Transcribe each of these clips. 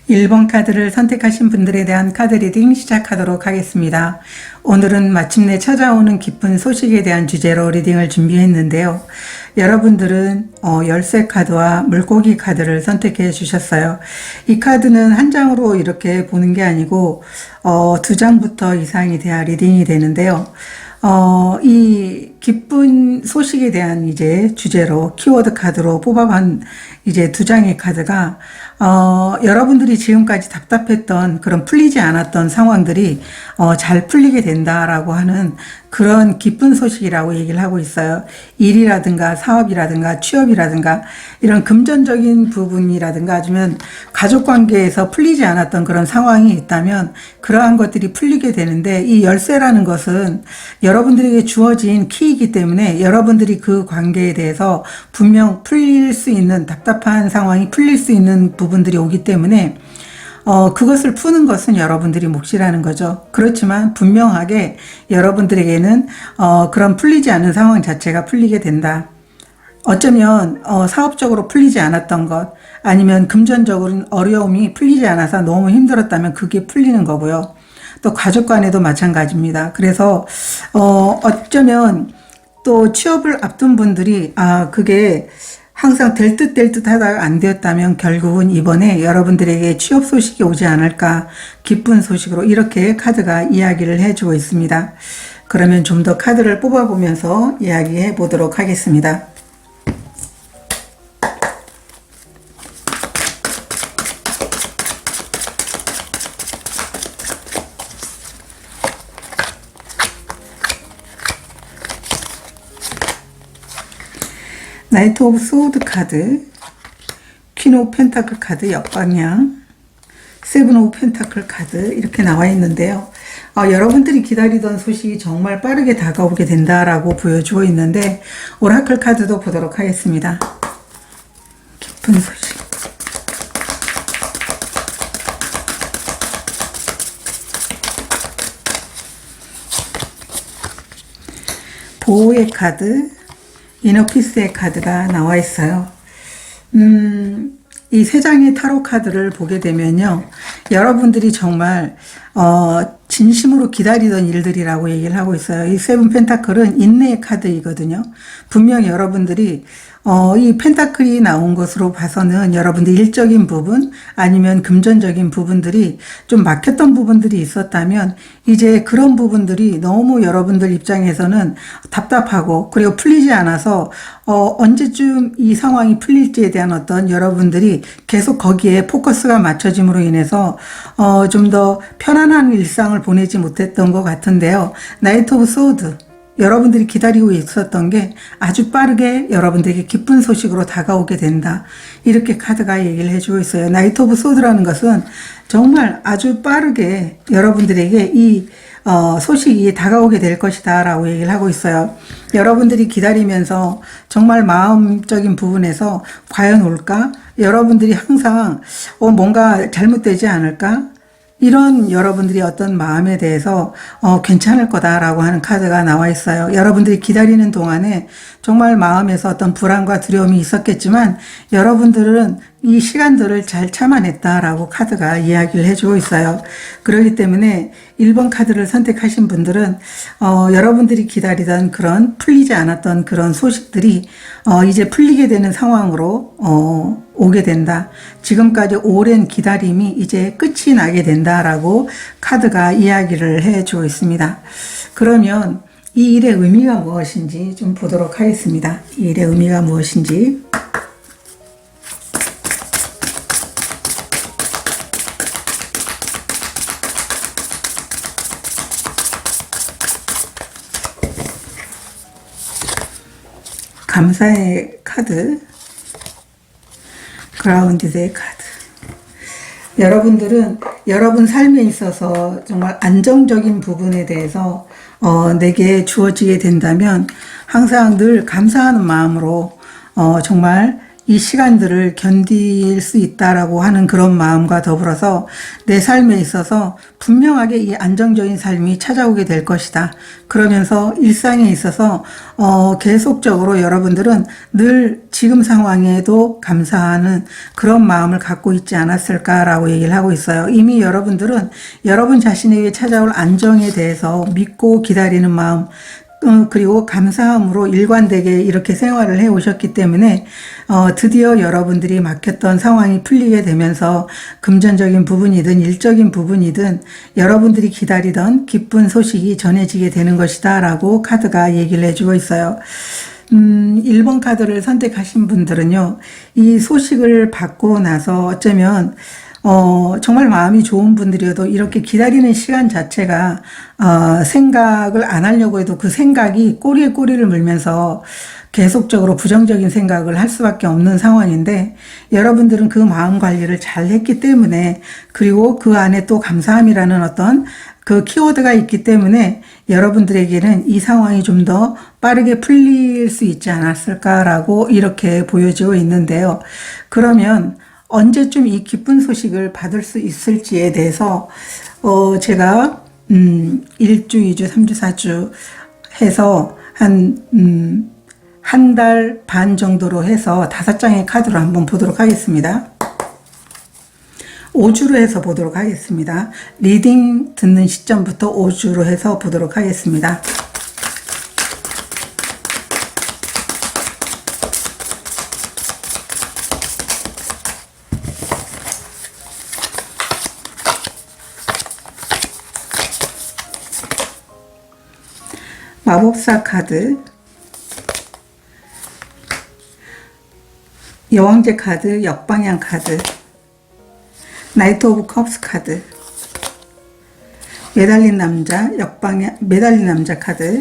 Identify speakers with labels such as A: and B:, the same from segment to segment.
A: 1번 카드를 선택하신 분들에 대한 카드 리딩 시작하도록 하겠습니다. 오늘은 마침내 찾아오는 기쁜 소식에 대한 주제로 리딩을 준비했는데요. 여러분들은 열쇠 카드와 물고기 카드를 선택해 주셨어요. 이 카드는 한 장으로 이렇게 보는 게 아니고 두 장부터 이상이 돼야 리딩이 되는데요. 이 기쁜 소식에 대한 이제 주제로 키워드 카드로 뽑아본 이제 두 장의 카드가 여러분들이 지금까지 답답했던 그런 풀리지 않았던 상황들이 잘 풀리게 된다라고 하는 그런 기쁜 소식이라고 얘기를 하고 있어요. 일이라든가 사업이라든가 취업이라든가 이런 금전적인 부분이라든가 아니면 가족관계에서 풀리지 않았던 그런 상황이 있다면 그러한 것들이 풀리게 되는데, 이 열쇠라는 것은 여러분들에게 주어진 키이기 때문에 여러분들이 그 관계에 대해서 분명 풀릴 수 있는, 답답한 상황이 풀릴 수 있는 부분들이 오기 때문에 그것을 푸는 것은 여러분들이 몫이라는 거죠. 그렇지만 분명하게 여러분들에게는 그런 풀리지 않은 상황 자체가 풀리게 된다. 어쩌면 사업적으로 풀리지 않았던 것, 아니면 금전적으로 어려움이 풀리지 않아서 너무 힘들었다면 그게 풀리는 거고요. 또 가족 간에도 마찬가지입니다. 그래서 어쩌면 또 취업을 앞둔 분들이 그게 항상 될 듯 하다가 안 되었다면 결국은 이번에 여러분들에게 취업 소식이 오지 않을까, 기쁜 소식으로 이렇게 카드가 이야기를 해주고 있습니다. 그러면 좀 더 카드를 뽑아보면서 이야기해 보도록 하겠습니다. 나이트 오브 소드 카드, 퀸 오브 펜타클 카드 역방향, 세븐 오브 펜타클 카드 이렇게 나와 있는데요. 여러분들이 기다리던 소식이 정말 빠르게 다가오게 된다라고 보여주고 있는데, 오라클 카드도 보도록 하겠습니다. 기쁜 소식. 보호의 카드, 이너피스의 카드가 나와 있어요. 이 세 장의 타로 카드를 보게 되면요, 여러분들이 정말 진심으로 기다리던 일들이라고 얘기를 하고 있어요. 이 세븐 펜타클은 인내의 카드이거든요. 분명히 여러분들이 이 펜타클이 나온 것으로 봐서는 여러분들 일적인 부분 아니면 금전적인 부분들이 좀 막혔던 부분들이 있었다면 이제 그런 부분들이 너무 여러분들 입장에서는 답답하고 그리고 풀리지 않아서 언제쯤 이 상황이 풀릴지에 대한 어떤 여러분들이 계속 거기에 포커스가 맞춰짐으로 인해서 좀 더 편안한 일상을 보내지 못했던 것 같은데요. 나이트 오브 소드, 여러분들이 기다리고 있었던 게 아주 빠르게 여러분들에게 기쁜 소식으로 다가오게 된다. 이렇게 카드가 얘기를 해주고 있어요. 나이트 오브 소드라는 것은 정말 아주 빠르게 여러분들에게 이 소식이 다가오게 될 것이다 라고 얘기를 하고 있어요. 여러분들이 기다리면서 정말 마음적인 부분에서 과연 올까? 여러분들이 항상 뭔가 잘못되지 않을까? 이런 여러분들이 어떤 마음에 대해서 괜찮을 거다라고 하는 카드가 나와 있어요. 여러분들이 기다리는 동안에 정말 마음에서 어떤 불안과 두려움이 있었겠지만 여러분들은 이 시간들을 잘 참아냈다라고 카드가 이야기를 해주고 있어요. 그렇기 때문에 1번 카드를 선택하신 분들은 여러분들이 기다리던 그런 풀리지 않았던 그런 소식들이 이제 풀리게 되는 상황으로 오게 된다. 지금까지 오랜 기다림이 이제 끝이 나게 된다라고 카드가 이야기를 해주고 있습니다. 그러면 이 일의 의미가 무엇인지 좀 보도록 하겠습니다. 이 일의 의미가 무엇인지. 감사의 카드, 그라운드의 카드. 여러분들은 여러분 삶에 있어서 정말 안정적인 부분에 대해서 내게 주어지게 된다면 항상 늘 감사하는 마음으로 정말 이 시간들을 견딜 수 있다라고 하는 그런 마음과 더불어서 내 삶에 있어서 분명하게 이 안정적인 삶이 찾아오게 될 것이다. 그러면서 일상에 있어서 계속적으로 여러분들은 늘 지금 상황에도 감사하는 그런 마음을 갖고 있지 않았을까라고 얘기를 하고 있어요. 이미 여러분들은 여러분 자신에게 찾아올 안정에 대해서 믿고 기다리는 마음, 그리고 감사함으로 일관되게 이렇게 생활을 해 오셨기 때문에 드디어 여러분들이 막혔던 상황이 풀리게 되면서 금전적인 부분이든 일적인 부분이든 여러분들이 기다리던 기쁜 소식이 전해지게 되는 것이다 라고 카드가 얘기를 해주고 있어요. 1번 카드를 선택하신 분들은요, 이 소식을 받고 나서 어쩌면 정말 마음이 좋은 분들이어도 이렇게 기다리는 시간 자체가, 생각을 안 하려고 해도 그 생각이 꼬리에 꼬리를 물면서 계속적으로 부정적인 생각을 할 수밖에 없는 상황인데, 여러분들은 그 마음 관리를 잘 했기 때문에, 그리고 그 안에 또 감사함이라는 어떤 그 키워드가 있기 때문에 여러분들에게는 이 상황이 좀 더 빠르게 풀릴 수 있지 않았을까라고 이렇게 보여지고 있는데요. 그러면 언제쯤 이 기쁜 소식을 받을 수 있을지에 대해서 제가 1주, 2주, 3주, 4주 해서 한 달 반 정도로 해서 5장의 카드로 한번 보도록 하겠습니다. 5주로 해서 보도록 하겠습니다. 리딩 듣는 시점부터 5주로 해서 보도록 하겠습니다. 마법사 카드, 여왕제 카드, 역방향 카드, 나이트 오브 컵스 카드, 매달린 남자, 매달린 남자 카드,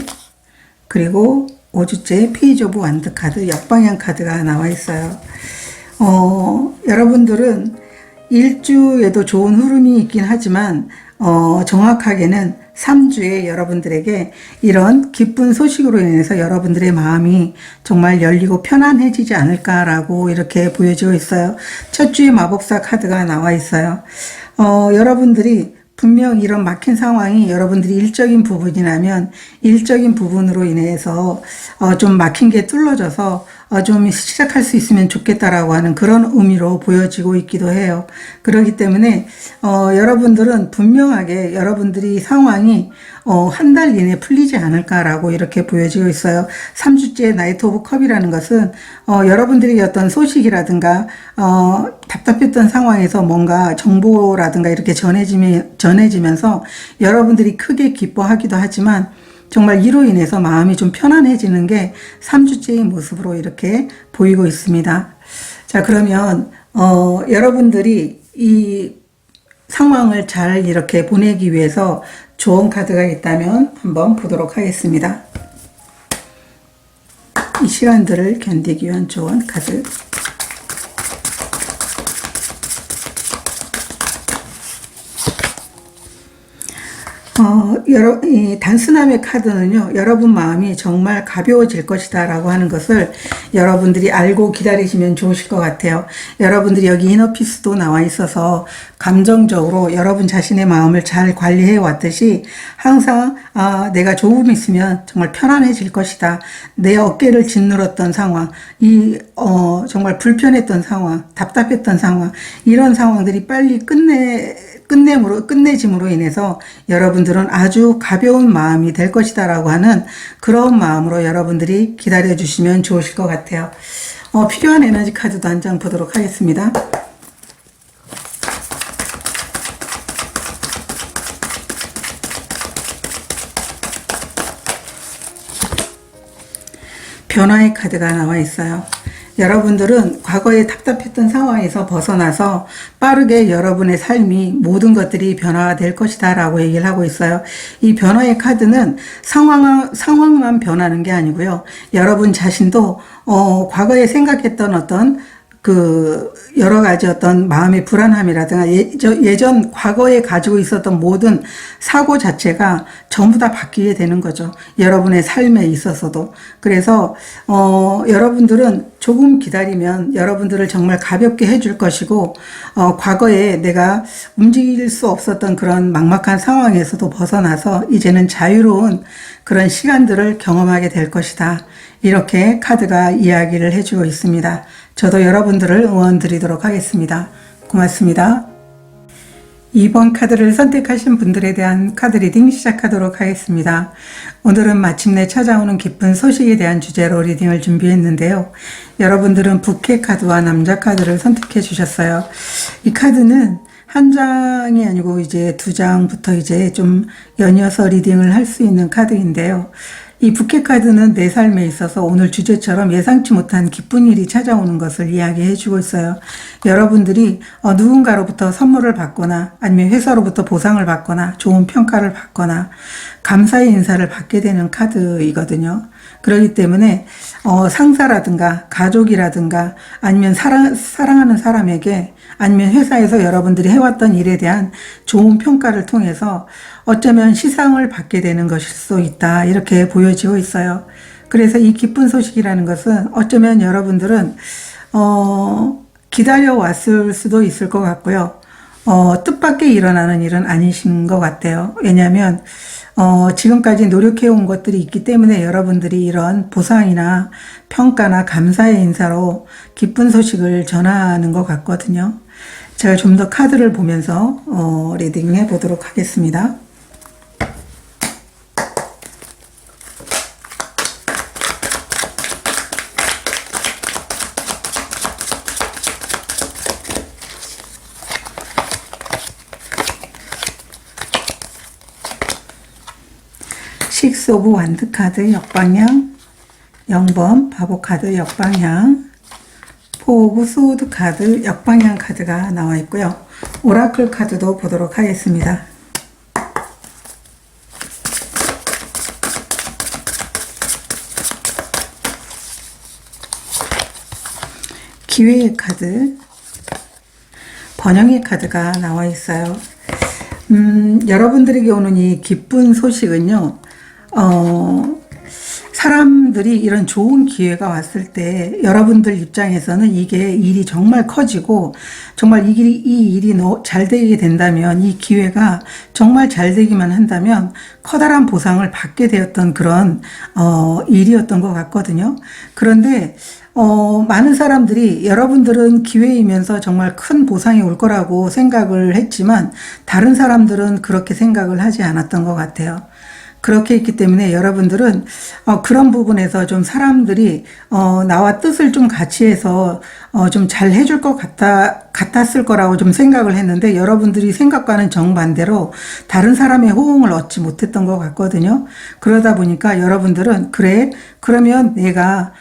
A: 그리고 5주째 페이지 오브 완드 카드, 역방향 카드가 나와 있어요. 여러분들은 일주에도 좋은 흐름이 있긴 하지만 정확하게는 3주에 여러분들에게 이런 기쁜 소식으로 인해서 여러분들의 마음이 정말 열리고 편안해지지 않을까라고 이렇게 보여지고 있어요. 첫 주에 마법사 카드가 나와 있어요. 여러분들이 분명 이런 막힌 상황이 여러분들이 일적인 부분이라면 일적인 부분으로 인해서 좀 막힌 게 뚫어져서 좀 시작할 수 있으면 좋겠다라고 하는 그런 의미로 보여지고 있기도 해요. 그렇기 때문에 여러분들은 분명하게 여러분들이 상황이 한 달 이내에 풀리지 않을까라고 이렇게 보여지고 있어요. 3주째 나이트 오브 컵이라는 것은 여러분들이 어떤 소식이라든가 답답했던 상황에서 뭔가 정보라든가 이렇게 전해지면서 여러분들이 크게 기뻐하기도 하지만 정말 이로 인해서 마음이 좀 편안해지는 게 3주째의 모습으로 이렇게 보이고 있습니다. 자, 그러면 여러분들이 이 상황을 잘 이렇게 보내기 위해서 좋은 카드가 있다면 한번 보도록 하겠습니다. 이 시간들을 견디기 위한 좋은 카드. 이 단순함의 카드는요, 여러분 마음이 정말 가벼워질 것이다 라고 하는 것을 여러분들이 알고 기다리시면 좋으실 것 같아요. 여러분들이 여기 이너피스도 나와 있어서 감정적으로 여러분 자신의 마음을 잘 관리해 왔듯이 항상 내가 조금 있으면 정말 편안해질 것이다. 내 어깨를 짓눌렀던 상황, 정말 불편했던 상황, 답답했던 상황, 이런 상황들이 빨리 끝내짐으로 인해서 여러분들은 아주 가벼운 마음이 될 것이다 라고 하는 그런 마음으로 여러분들이 기다려 주시면 좋으실 것 같아요. 필요한 에너지 카드도 한 장 보도록 하겠습니다. 변화의 카드가 나와 있어요. 여러분들은 과거에 답답했던 상황에서 벗어나서 빠르게 여러분의 삶이 모든 것들이 변화가 될 것이다 라고 얘기를 하고 있어요. 이 변화의 카드는 상황만 변하는 게 아니고요. 여러분 자신도 과거에 생각했던 어떤 그 여러 가지 어떤 마음의 불안함이라든가 예전 과거에 가지고 있었던 모든 사고 자체가 전부 다 바뀌게 되는 거죠. 여러분의 삶에 있어서도. 그래서 여러분들은 조금 기다리면 여러분들을 정말 가볍게 해줄 것이고 과거에 내가 움직일 수 없었던 그런 막막한 상황에서도 벗어나서 이제는 자유로운 그런 시간들을 경험하게 될 것이다. 이렇게 카드가 이야기를 해주고 있습니다. 저도 여러분들을 응원 드리도록 하겠습니다. 고맙습니다. 2번 카드를 선택하신 분들에 대한 카드 리딩 시작하도록 하겠습니다. 오늘은 마침내 찾아오는 기쁜 소식에 대한 주제로 리딩을 준비했는데요. 여러분들은 부캐 카드와 남자 카드를 선택해 주셨어요. 이 카드는 한 장이 아니고 이제 두 장부터 이제 좀 연이어서 리딩을 할 수 있는 카드인데요. 이 부캐 카드는 내 삶에 있어서 오늘 주제처럼 예상치 못한 기쁜 일이 찾아오는 것을 이야기해 주고 있어요. 여러분들이 누군가로부터 선물을 받거나 아니면 회사로부터 보상을 받거나 좋은 평가를 받거나 감사의 인사를 받게 되는 카드이거든요. 그렇기 때문에 상사라든가 가족이라든가 아니면 사랑하는 사람에게 아니면 회사에서 여러분들이 해왔던 일에 대한 좋은 평가를 통해서 어쩌면 시상을 받게 되는 것일 수 있다. 이렇게 보여지고 있어요. 그래서 이 기쁜 소식이라는 것은 어쩌면 여러분들은 기다려왔을 수도 있을 것 같고요. 뜻밖의 일어나는 일은 아니신 것 같아요. 왜냐하면 지금까지 노력해온 것들이 있기 때문에 여러분들이 이런 보상이나 평가나 감사의 인사로 기쁜 소식을 전하는 것 같거든요. 제가 좀 더 카드를 보면서 리딩해 보도록 하겠습니다. 식스 오브 완드 카드 역방향, 0번 바보 카드 역방향, 포 오브 소드 카드 역방향 카드가 나와 있고요. 오라클 카드도 보도록 하겠습니다. 기회의 카드, 번영의 카드가 나와 있어요. 여러분들에게 오는 이 기쁜 소식은요, 사람들이 이런 좋은 기회가 왔을 때 여러분들 입장에서는 이게 일이 정말 커지고 정말 이 일이 잘 되게 된다면 이 기회가 정말 잘 되기만 한다면 커다란 보상을 받게 되었던 그런 일이었던 것 같거든요. 그런데 많은 사람들이 여러분들은 기회이면서 정말 큰 보상이 올 거라고 생각을 했지만 다른 사람들은 그렇게 생각을 하지 않았던 것 같아요. 그렇게 있기 때문에 여러분들은 그런 부분에서 좀 사람들이 나와 뜻을 좀 같이 해서 좀 잘 해줄 것 같았을 거라고 좀 생각을 했는데 여러분들이 생각과는 정반대로 다른 사람의 호응을 얻지 못했던 것 같거든요. 그러다 보니까 여러분들은 그래 그러면 내가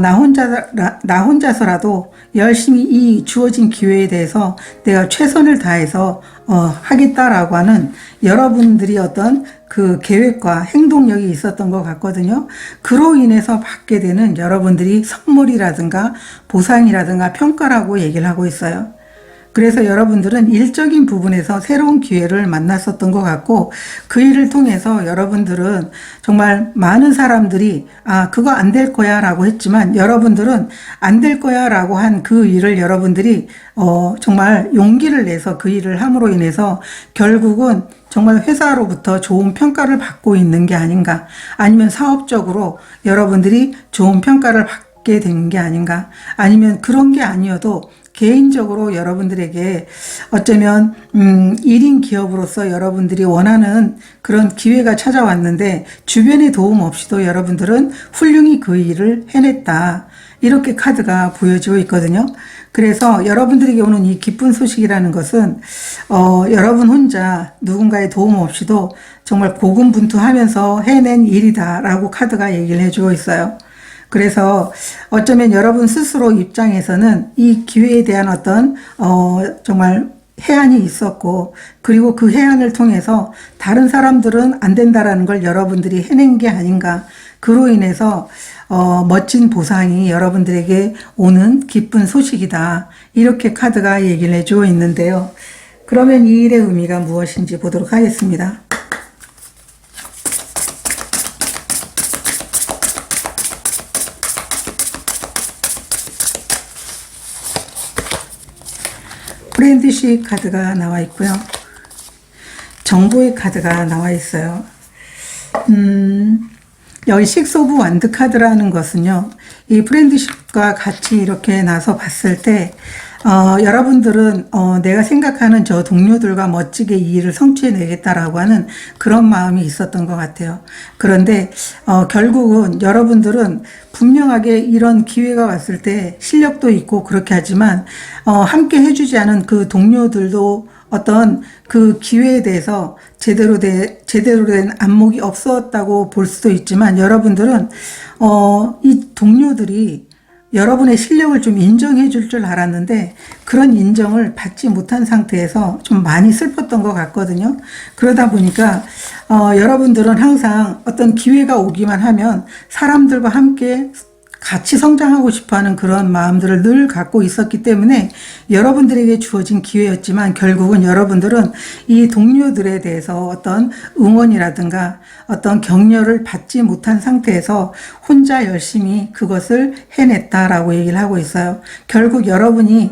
A: 나 혼자서라도 열심히 이 주어진 기회에 대해서 내가 최선을 다해서 하겠다라고 하는 여러분들이 어떤 그 계획과 행동력이 있었던 것 같거든요. 그로 인해서 받게 되는 여러분들이 선물이라든가 보상이라든가 평가라고 얘기를 하고 있어요. 그래서 여러분들은 일적인 부분에서 새로운 기회를 만났었던 것 같고 그 일을 통해서 여러분들은 정말 많은 사람들이 그거 안 될 거야 라고 했지만 여러분들은 안 될 거야 라고 한 그 일을 여러분들이 정말 용기를 내서 그 일을 함으로 인해서 결국은 정말 회사로부터 좋은 평가를 받고 있는 게 아닌가 아니면 사업적으로 여러분들이 좋은 평가를 받게 된 게 아닌가 아니면 그런 게 아니어도 개인적으로 여러분들에게 어쩌면 1인 기업으로서 여러분들이 원하는 그런 기회가 찾아왔는데 주변의 도움 없이도 여러분들은 훌륭히 그 일을 해냈다. 이렇게 카드가 보여지고 있거든요. 그래서 여러분들에게 오는 이 기쁜 소식이라는 것은 여러분 혼자 누군가의 도움 없이도 정말 고군분투하면서 해낸 일이다라고 카드가 얘기를 해주고 있어요. 그래서 어쩌면 여러분 스스로 입장에서는 이 기회에 대한 어떤 정말 해안이 있었고 그리고 그 해안을 통해서 다른 사람들은 안 된다라는 걸 여러분들이 해낸 게 아닌가 그로 인해서 멋진 보상이 여러분들에게 오는 기쁜 소식이다. 이렇게 카드가 얘기를 해주고 있는데요. 그러면 이 일의 의미가 무엇인지 보도록 하겠습니다. 프렌드십 카드가 나와 있고요. 정보의 카드가 나와 있어요. 여기 식스 오브 완드 카드라는 것은요, 이 프렌드십과 같이 이렇게 나서 봤을 때, 여러분들은, 내가 생각하는 저 동료들과 멋지게 이 일을 성취해내겠다라고 하는 그런 마음이 있었던 것 같아요. 그런데, 결국은 여러분들은 분명하게 이런 기회가 왔을 때 실력도 있고 그렇게 하지만, 함께 해주지 않은 그 동료들도 어떤 그 기회에 대해서 제대로 된 안목이 없었다고 볼 수도 있지만 여러분들은 이 동료들이 여러분의 실력을 좀 인정해 줄 줄 알았는데 그런 인정을 받지 못한 상태에서 좀 많이 슬펐던 것 같거든요. 그러다 보니까 여러분들은 항상 어떤 기회가 오기만 하면 사람들과 함께 같이 성장하고 싶어하는 그런 마음들을 늘 갖고 있었기 때문에 여러분들에게 주어진 기회였지만 결국은 여러분들은 이 동료들에 대해서 어떤 응원이라든가 어떤 격려를 받지 못한 상태에서 혼자 열심히 그것을 해냈다라고 얘기를 하고 있어요. 결국 여러분이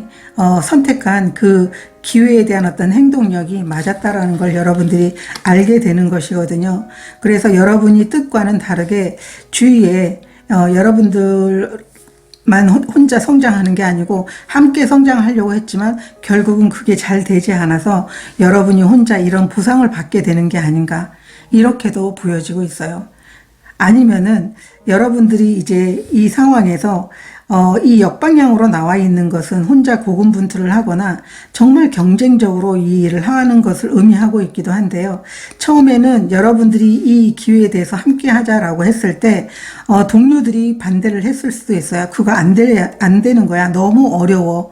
A: 선택한 그 기회에 대한 어떤 행동력이 맞았다라는 걸 여러분들이 알게 되는 것이거든요. 그래서 여러분이 뜻과는 다르게 주위에 여러분들만 혼자 성장하는 게 아니고 함께 성장하려고 했지만 결국은 그게 잘 되지 않아서 여러분이 혼자 이런 보상을 받게 되는 게 아닌가 이렇게도 보여지고 있어요. 아니면은 여러분들이 이제 이 상황에서 이 역방향으로 나와 있는 것은 혼자 고군분투를 하거나 정말 경쟁적으로 이 일을 하는 것을 의미하고 있기도 한데요. 처음에는 여러분들이 이 기회에 대해서 함께 하자라고 했을 때 동료들이 반대를 했을 수도 있어요. 그거 안 되는 거야. 너무 어려워.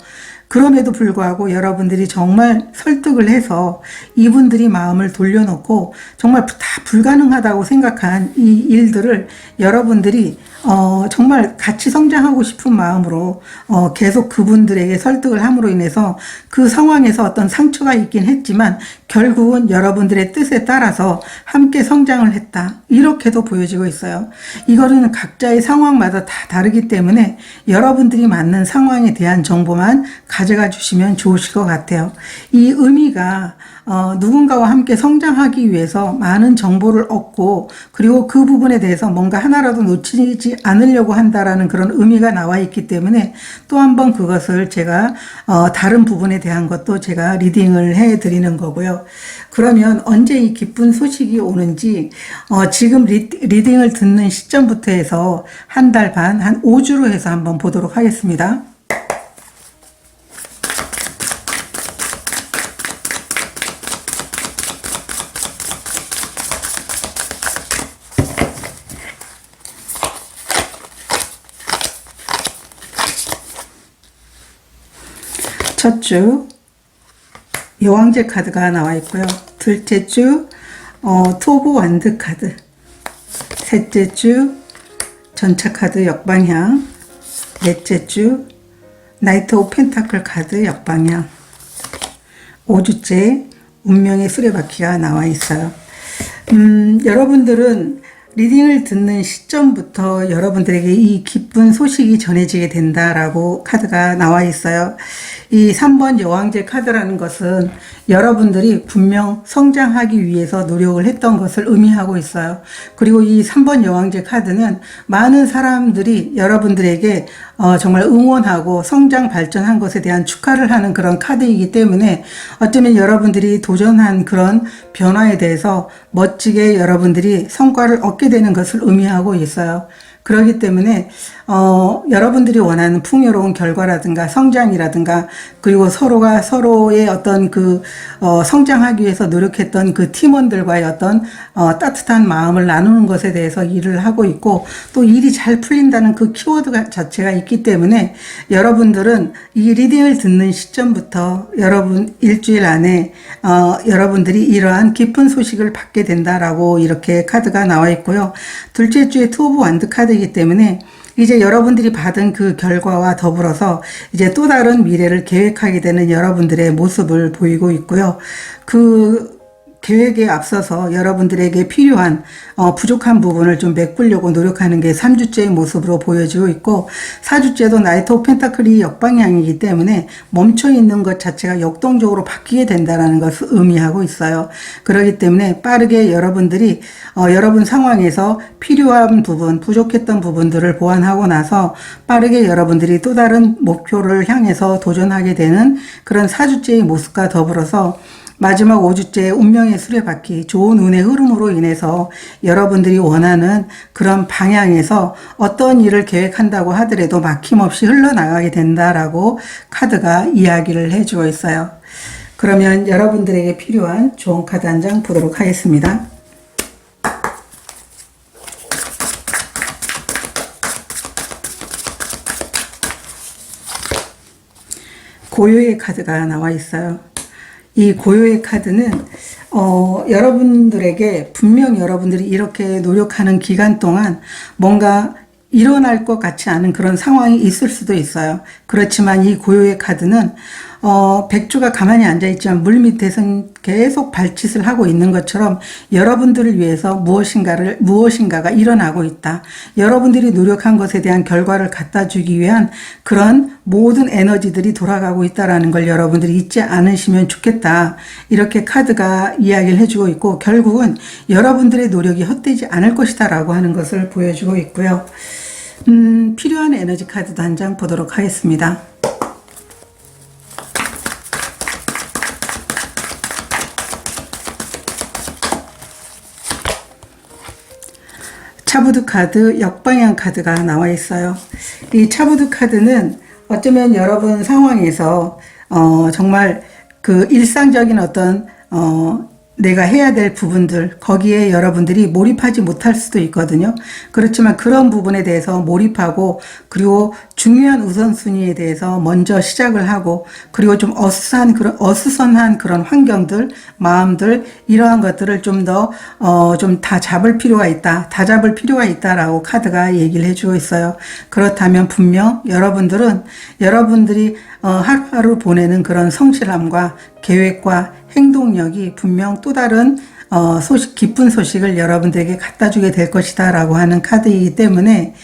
A: 그럼에도 불구하고 여러분들이 정말 설득을 해서 이분들이 마음을 돌려놓고 정말 다 불가능하다고 생각한 이 일들을 여러분들이 정말 같이 성장하고 싶은 마음으로 계속 그분들에게 설득을 함으로 인해서 그 상황에서 어떤 상처가 있긴 했지만 결국은 여러분들의 뜻에 따라서 함께 성장을 했다. 이렇게도 보여지고 있어요. 이거는 각자의 상황마다 다 다르기 때문에 여러분들이 맞는 상황에 대한 정보만 가져가 주시면 좋으실 것 같아요. 이 의미가 누군가와 함께 성장하기 위해서 많은 정보를 얻고 그리고 그 부분에 대해서 뭔가 하나라도 놓치지 않으려고 한다라는 그런 의미가 나와 있기 때문에 또 한 번 그것을 제가 다른 부분에 대한 것도 제가 리딩을 해드리는 거고요. 그러면 언제 이 기쁜 소식이 오는지 지금 리딩을 듣는 시점부터 해서 한 달 반, 한 5주로 해서 한번 보도록 하겠습니다. 첫 주 여왕제 카드가 나와 있고요. 둘째 주 투 오브 완드 카드, 셋째 주 전차 카드 역방향, 넷째 주 나이트 오브 펜타클 카드 역방향, 5주째 운명의 수레바퀴가 나와 있어요. 여러분들은 리딩을 듣는 시점부터 여러분들에게 이 기쁜 소식이 전해지게 된다라고 카드가 나와 있어요. 이 3번 여왕제 카드라는 것은 여러분들이 분명 성장하기 위해서 노력을 했던 것을 의미하고 있어요. 그리고 이 3번 여왕제 카드는 많은 사람들이 여러분들에게 정말 응원하고 성장 발전한 것에 대한 축하를 하는 그런 카드이기 때문에 어쩌면 여러분들이 도전한 그런 변화에 대해서 멋지게 여러분들이 성과를 얻게 되는 것을 의미하고 있어요. 그렇기 때문에 여러분들이 원하는 풍요로운 결과라든가 성장이라든가 그리고 서로가 서로의 어떤 성장하기 위해서 노력했던 그 팀원들과의 어떤 따뜻한 마음을 나누는 것에 대해서 일을 하고 있고, 또 일이 잘 풀린다는 그 키워드 자체가 있기 때문에 여러분들은 이 리딩을 듣는 시점부터 여러분 일주일 안에 여러분들이 이러한 기쁜 소식을 받게 된다라고 이렇게 카드가 나와 있고요. 둘째 주에 투 오브 완드 카드이기 때문에 이제 여러분들이 받은 그 결과와 더불어서 이제 또 다른 미래를 계획하게 되는 여러분들의 모습을 보이고 있고요. 그 계획에 앞서서 여러분들에게 필요한 부족한 부분을 좀 메꾸려고 노력하는 게 3주째의 모습으로 보여지고 있고, 4주째도 나이트 오브 펜타클이 역방향이기 때문에 멈춰있는 것 자체가 역동적으로 바뀌게 된다는 것을 의미하고 있어요. 그렇기 때문에 빠르게 여러분들이 여러분 상황에서 필요한 부분, 부족했던 부분들을 보완하고 나서 빠르게 여러분들이 또 다른 목표를 향해서 도전하게 되는 그런 4주째의 모습과 더불어서 마지막 5주째 운명의 수레바퀴, 좋은 운의 흐름으로 인해서 여러분들이 원하는 그런 방향에서 어떤 일을 계획한다고 하더라도 막힘없이 흘러나가게 된다라고 카드가 이야기를 해주고 있어요. 그러면 여러분들에게 필요한 좋은 카드 한 장 보도록 하겠습니다. 고요의 카드가 나와 있어요. 이 고요의 카드는 여러분들에게 분명 여러분들이 이렇게 노력하는 기간 동안 뭔가 일어날 것 같지 않은 그런 상황이 있을 수도 있어요. 그렇지만 이 고요의 카드는 백주가 가만히 앉아있지만 물 밑에서는 계속 발짓을 하고 있는 것처럼 여러분들을 위해서 무엇인가가 일어나고 있다. 여러분들이 노력한 것에 대한 결과를 갖다 주기 위한 그런 모든 에너지들이 돌아가고 있다는 걸 여러분들이 잊지 않으시면 좋겠다. 이렇게 카드가 이야기를 해주고 있고, 결국은 여러분들의 노력이 헛되지 않을 것이다 라고 하는 것을 보여주고 있고요. 필요한 에너지 카드도 한 장 보도록 하겠습니다. 차부드 카드, 역방향 카드가 나와 있어요. 이 차부드 카드는 어쩌면 여러분 상황에서 정말 그 일상적인 어떤 내가 해야 될 부분들, 거기에 여러분들이 몰입하지 못할 수도 있거든요. 그렇지만 그런 부분에 대해서 몰입하고, 그리고 중요한 우선순위에 대해서 먼저 시작을 하고, 그리고 좀 어수선한 그런 환경들, 마음들, 이러한 것들을 좀 더 다 잡을 필요가 있다, 다 잡을 필요가 있다라고 카드가 얘기를 해주고 있어요. 그렇다면 분명 여러분들이 하루하루 보내는 그런 성실함과 계획과 행동력이 분명 또 다른 기쁜 소식을 여러분들에게 갖다 주게 될 것이다 라고 하는 카드이기 때문에,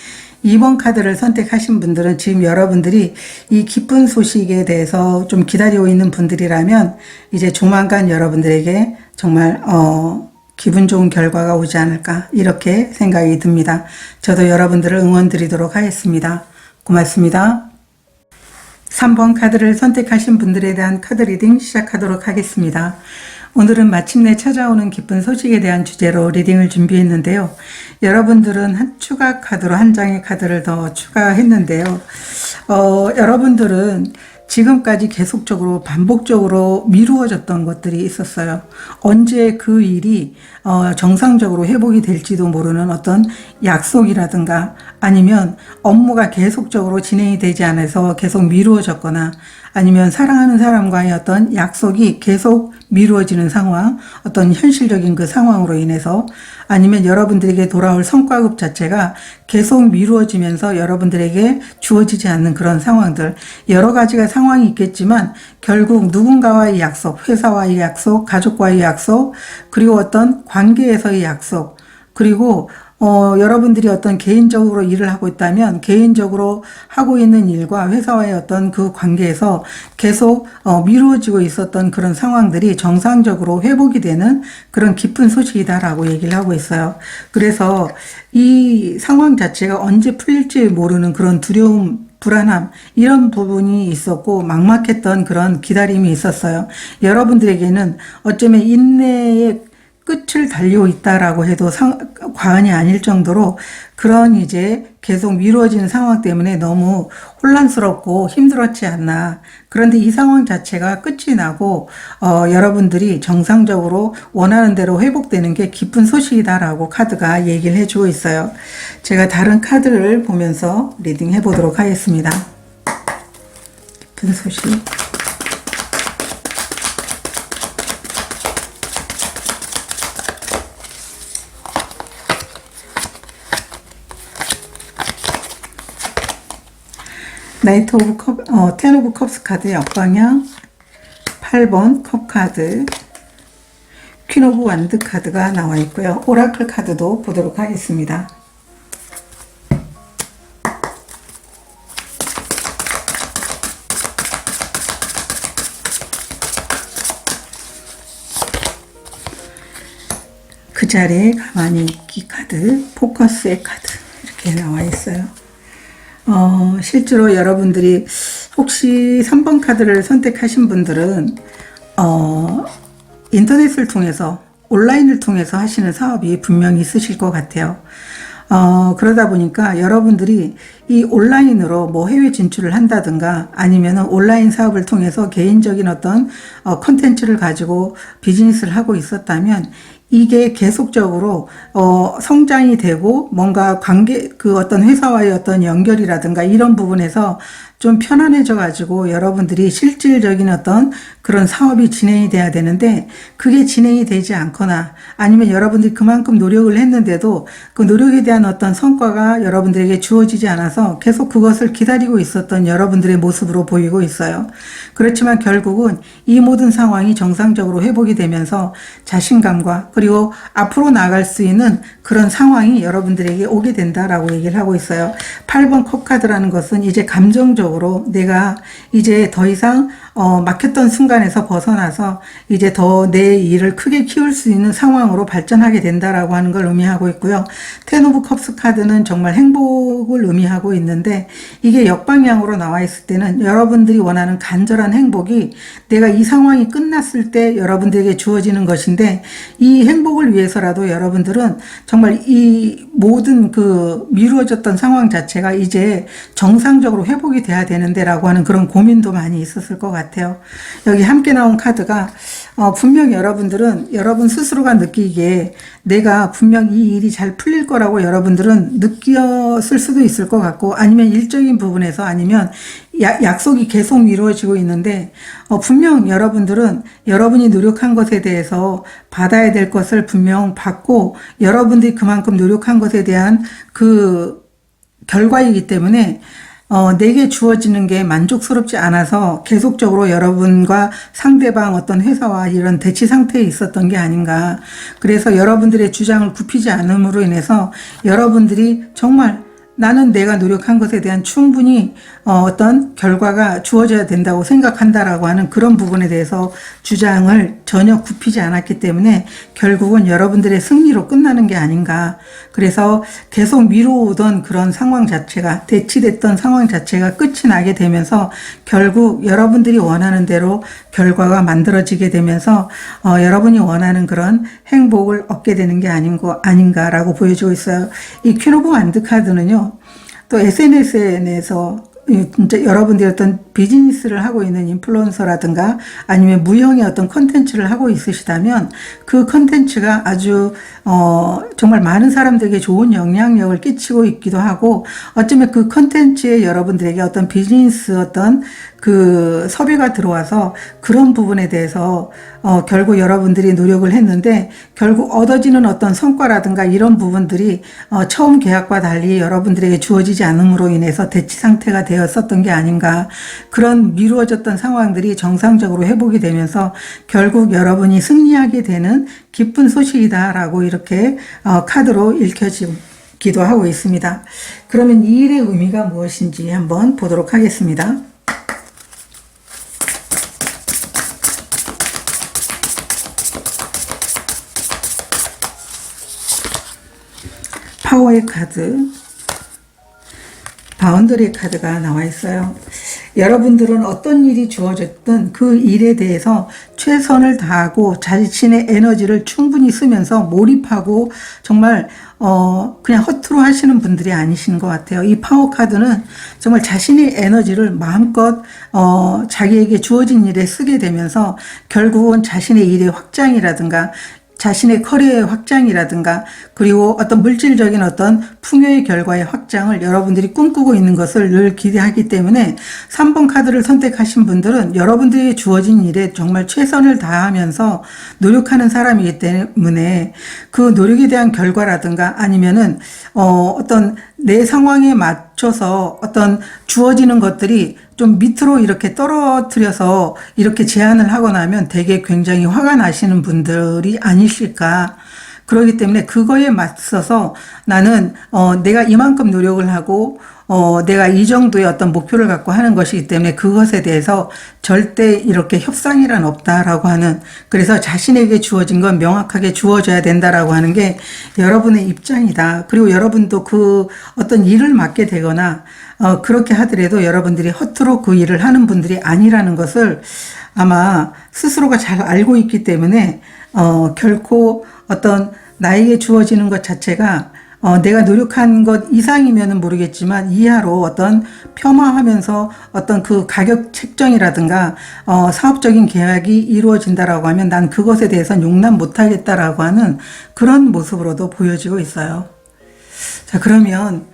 A: 이번 카드를 선택하신 분들은 지금 여러분들이 이 기쁜 소식에 대해서 좀 기다리고 있는 분들이라면 이제 조만간 여러분들에게 정말 기분 좋은 결과가 오지 않을까, 이렇게 생각이 듭니다. 저도 여러분들을 응원 드리도록 하겠습니다. 고맙습니다. 3번 카드를 선택하신 분들에 대한 카드 리딩 시작하도록 하겠습니다. 오늘은 마침내 찾아오는 기쁜 소식에 대한 주제로 리딩을 준비했는데요. 여러분들은 추가 카드로 한 장의 카드를 더 추가했는데요. 여러분들은 지금까지 계속적으로 반복적으로 미루어졌던 것들이 있었어요. 언제 그 일이 정상적으로 회복이 될지도 모르는 어떤 약속이라든가, 아니면 업무가 계속적으로 진행이 되지 않아서 계속 미루어졌거나, 아니면 사랑하는 사람과의 어떤 약속이 계속 미루어지는 상황, 어떤 현실적인 그 상황으로 인해서, 아니면 여러분들에게 돌아올 성과급 자체가 계속 미루어지면서 여러분들에게 주어지지 않는 그런 상황들, 여러 가지가 상황이 있겠지만 결국 누군가와의 약속, 회사와의 약속, 가족과의 약속, 그리고 어떤 관계에서의 약속, 그리고 여러분들이 어떤 개인적으로 일을 하고 있다면 개인적으로 하고 있는 일과 회사와의 어떤 그 관계에서 계속 미루어지고 있었던 그런 상황들이 정상적으로 회복이 되는 그런 기쁜 소식이다라고 얘기를 하고 있어요. 그래서 이 상황 자체가 언제 풀릴지 모르는 그런 두려움, 불안함, 이런 부분이 있었고 막막했던 그런 기다림이 있었어요. 여러분들에게는 어쩌면 인내의 끝을 달리고 있다라고 해도 과언이 아닐 정도로 그런 이제 계속 미뤄지는 상황 때문에 너무 혼란스럽고 힘들었지 않나. 그런데 이 상황 자체가 끝이 나고 여러분들이 정상적으로 원하는 대로 회복되는 게 기쁜 소식이다라고 카드가 얘기를 해주고 있어요. 제가 다른 카드를 보면서 리딩 해보도록 하겠습니다. 기쁜 소식. 나이트 오브 컵, 텐 오브 컵스 카드 역방향, 8번 컵 카드, 퀸 오브 완드 카드가 나와 있고요. 오라클 카드도 보도록 하겠습니다. 그 자리에 가만히 있기 카드, 포커스의 카드 이렇게 나와 있어요. 실제로 여러분들이 혹시 3번 카드를 선택하신 분들은 인터넷을 통해서 온라인을 통해서 하시는 사업이 분명히 있으실 것 같아요. 그러다 보니까 여러분들이 이 온라인으로 뭐 해외 진출을 한다든가 아니면 온라인 사업을 통해서 개인적인 어떤 컨텐츠를 가지고 비즈니스를 하고 있었다면 이게 계속적으로 성장이 되고 뭔가 그 어떤 회사와의 어떤 연결이라든가 이런 부분에서 좀 편안해져 가지고 여러분들이 실질적인 어떤 그런 사업이 진행이 돼야 되는데 그게 진행이 되지 않거나 아니면 여러분들이 그만큼 노력을 했는데도 그 노력에 대한 어떤 성과가 여러분들에게 주어지지 않아서 계속 그것을 기다리고 있었던 여러분들의 모습으로 보이고 있어요. 그렇지만 결국은 이 모든 상황이 정상적으로 회복이 되면서 자신감과 그리고 앞으로 나아갈 수 있는 그런 상황이 여러분들에게 오게 된다라고 얘기를 하고 있어요. 8번 컵 카드라는 것은 이제 감정적으로 내가 이제 더 이상 막혔던 순간에서 벗어나서 이제 더 내 일을 크게 키울 수 있는 상황으로 발전하게 된다라고 하는 걸 의미하고 있고요. 텐 오브 컵스 카드는 정말 행복을 의미하고 있는데 이게 역방향으로 나와 있을 때는 여러분들이 원하는 간절한 행복이 내가 이 상황이 끝났을 때 여러분들에게 주어지는 것인데 이 행복을 위해서라도 여러분들은 정말 이 모든 그 미루어졌던 상황 자체가 이제 정상적으로 회복이 돼야 되는데 라고 하는 그런 고민도 많이 있었을 것 같아요. 여기 함께 나온 카드가 분명 여러분들은 여러분 스스로가 느끼기에 내가 분명 이 일이 잘 풀릴 거라고 여러분들은 느꼈을 수도 있을 것 같고 아니면 일적인 부분에서 아니면 약속이 계속 미루어지고 있는데 분명 여러분들은 여러분이 노력한 것에 대해서 받아야 될 것을 분명 받고 여러분들이 그만큼 노력한 것에 대한 그 결과이기 때문에 내게 주어지는 게 만족스럽지 않아서 계속적으로 여러분과 상대방 어떤 회사와 이런 대치 상태에 있었던 게 아닌가. 그래서 여러분들의 주장을 굽히지 않음으로 인해서 여러분들이 정말 나는 내가 노력한 것에 대한 충분히 어떤 결과가 주어져야 된다고 생각한다라고 하는 그런 부분에 대해서 주장을 전혀 굽히지 않았기 때문에 결국은 여러분들의 승리로 끝나는 게 아닌가. 그래서 계속 미뤄오던 그런 상황 자체가 대치됐던 상황 자체가 끝이 나게 되면서 결국 여러분들이 원하는 대로 결과가 만들어지게 되면서 여러분이 원하는 그런 행복을 얻게 되는 게 아닌가라고 보여주고 있어요. 이 퀸 오브 완드 카드는요. 또 SNS에서 진짜 여러분들이 어떤 비즈니스를 하고 있는 인플루언서라든가 아니면 무형의 어떤 컨텐츠를 하고 있으시다면 그 컨텐츠가 아주 정말 많은 사람들에게 좋은 영향력을 끼치고 있기도 하고 어쩌면 그 컨텐츠에 여러분들에게 어떤 비즈니스 어떤 그 섭외가 들어와서 그런 부분에 대해서 결국 여러분들이 노력을 했는데 결국 얻어지는 어떤 성과라든가 이런 부분들이 처음 계약과 달리 여러분들에게 주어지지 않음으로 인해서 대치 상태가 되었었던 게 아닌가. 그런 미루어졌던 상황들이 정상적으로 회복이 되면서 결국 여러분이 승리하게 되는 기쁜 소식이다라고 이렇게 카드로 읽혀지기도 하고 있습니다. 그러면 이 일의 의미가 무엇인지 한번 보도록 하겠습니다. 파워의 카드, 바운더리 카드가 나와 있어요. 여러분들은 어떤 일이 주어졌든 그 일에 대해서 최선을 다하고 자신의 에너지를 충분히 쓰면서 몰입하고 정말 그냥 허투루 하시는 분들이 아니신 것 같아요. 이 파워 카드는 정말 자신의 에너지를 마음껏 자기에게 주어진 일에 쓰게 되면서 결국은 자신의 일의 확장이라든가 자신의 커리어의 확장이라든가 그리고 어떤 물질적인 어떤 풍요의 결과의 확장을 여러분들이 꿈꾸고 있는 것을 늘 기대하기 때문에 3번 카드를 선택하신 분들은 여러분들에게 주어진 일에 정말 최선을 다하면서 노력하는 사람이기 때문에 그 노력에 대한 결과라든가 아니면은 어떤 내 상황에 맞춰서 어떤 주어지는 것들이 좀 밑으로 이렇게 떨어뜨려서 이렇게 제안을 하고 나면 되게 굉장히 화가 나시는 분들이 아니실까. 그렇기 때문에 그거에 맞서서 나는 내가 이만큼 노력을 하고 내가 이 정도의 어떤 목표를 갖고 하는 것이기 때문에 그것에 대해서 절대 이렇게 협상이란 없다라고 하는, 그래서 자신에게 주어진 건 명확하게 주어져야 된다라고 하는 게 여러분의 입장이다. 그리고 여러분도 그 어떤 일을 맡게 되거나 그렇게 하더라도 여러분들이 허투루 그 일을 하는 분들이 아니라는 것을 아마 스스로가 잘 알고 있기 때문에 결코 어떤 나에게 주어지는 것 자체가 내가 노력한 것 이상이면은 모르겠지만 이하로 어떤 폄하하면서 어떤 그 가격 책정이라든가 사업적인 계약이 이루어진다라고 하면 난 그것에 대해서는 용납 못하겠다라고 하는 그런 모습으로도 보여지고 있어요. 자, 그러면